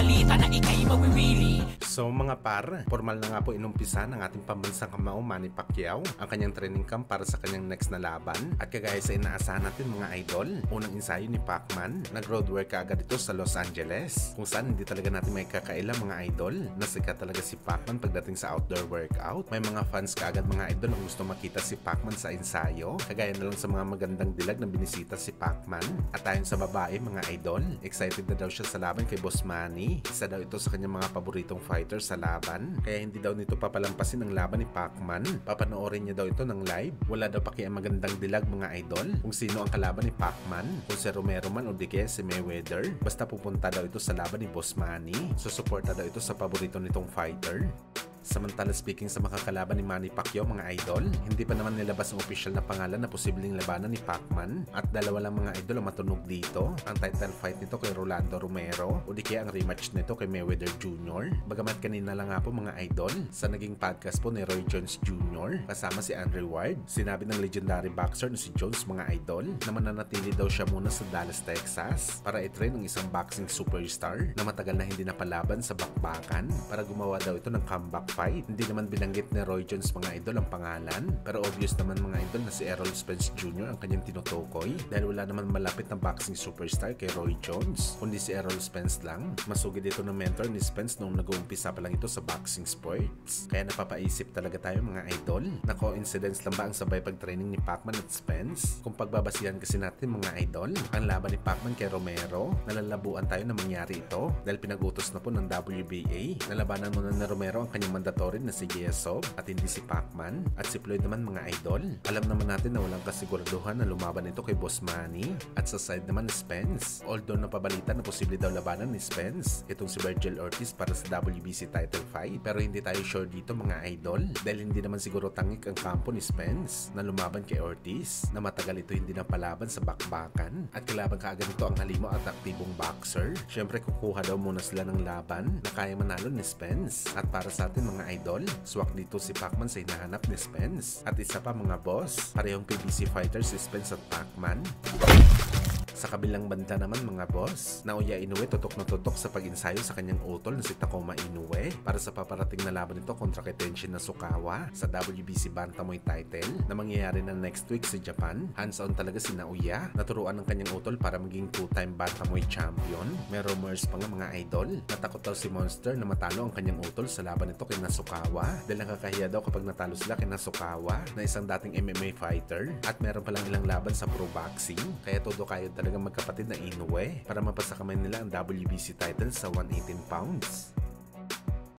balita na ikay mawiwili. So mga par, formal na nga po inumpisa ng ating pambansang kamao Manny Pacquiao ang kanyang training camp para sa kanyang next na laban. At kagaya sa inaasahan natin mga idol, unang ensayo ni Pacman, nag-roadwork kaagad ito sa Los Angeles, kung saan hindi talaga natin may kakaila mga idol na sikat talaga si Pacman pagdating sa outdoor workout. May mga fans kaagad mga idol ang gusto makita si Pacman sa ensayo, kagaya na lang sa mga magandang dilag na binisita si Pacman. At ayon sa babae mga idol, excited na daw siya sa laban kay Boss Manny. Isa daw ito sa kanyang mga paboritong fighter sa laban, kaya hindi daw nito papalampasin ang laban ni Pacman. Papanoorin niya daw ito ng live. Wala daw paki ang magandang dilag mga idol kung sino ang kalaban ni Pacman, kung si Romero man o di kaya si Mayweather. Basta pupunta daw ito sa laban ni Boss Manny. Susuporta daw ito sa paborito nitong fighter. Samantala speaking sa makakalaban ni Manny Pacquiao mga idol, hindi pa naman nilabas ang opisyal na pangalan na posibleng labanan ni Pacman at dalawa lang mga idol ang matunog dito. Ang title fight nito kay Rolando Romero o di kaya ang rematch nito kay Mayweather Jr. Bagamat kanina lang nga po mga idol, sa naging podcast po ni Roy Jones Jr. kasama si Andrew Ward, sinabi ng legendary boxer na si Jones mga idol na mananatili daw siya muna sa Dallas, Texas para i-train ng isang boxing superstar na matagal na hindi napalaban sa bakbakan para gumawa daw ito ng comeback fight. Hindi naman binanggit ni Roy Jones mga idol ang pangalan, pero obvious naman mga idol na si Errol Spence Jr. ang kanyang tinutukoy dahil wala naman malapit na boxing superstar kay Roy Jones kundi si Errol Spence lang. Masugid dito ng mentor ni Spence noong nag-uumpisa pa lang ito sa boxing sports, kaya napapaisip talaga tayo mga idol na coincidence lang ba ang sabay pag-training ni Pacman at Spence. Kung pagbabasihan kasi natin mga idol, ang laban ni Pacman kay Romero, nalalabuan tayo na mangyari ito dahil pinag-utos na po ng WBA na labanan muna ni Romero ang kanyang mandatory na si Jesov at hindi si Pacman. At si Floyd naman mga idol, alam naman natin na walang kasiguraduhan na lumaban ito kay Boss Manny. At sa side naman ni Spence, although napabalita na posible daw labanan ni Spence itong si Virgil Ortiz para sa WBC title fight, pero hindi tayo sure dito mga idol dahil hindi naman siguro tangik ang kampo ni Spence na lumaban kay Ortiz na matagal ito hindi napalaban sa bakbakan at kalaban kaagad ito ang halimo at aktibong boxer. Syempre kukuha daw muna sila ng laban na kaya manalo ni Spence. At para sa atin mga idol, swak dito si Pacman sa hinahanap ni Spence. At isa pa mga boss, parehong PBC fighters si Spence at Pacman. Sa kabilang banda naman mga boss, Naoya Inoue tutok na tutok sa pag-ensayo sa kanyang utol na si Takuma Inoue para sa paparating na laban nito kontra kay Tenshin Nasukawa sa WBC Bantamweight title na mangyayari na next week sa Japan. Hands-on talaga si Naoya, naturuan ng kanyang utol para maging 2-time Bantamweight champion. May rumors pa nga mga idol, natakot daw si Monster na matalo ang kanyang utol sa laban nito kay Nasukawa dahil nakakahiya daw kapag natalo sila kay Nasukawa na isang dating MMA fighter at meron palang ilang laban sa pro boxing, kaya todo kayo talaga magkapatid na Inoue para mapasa kamay nila ang WBC title sa 118 pounds.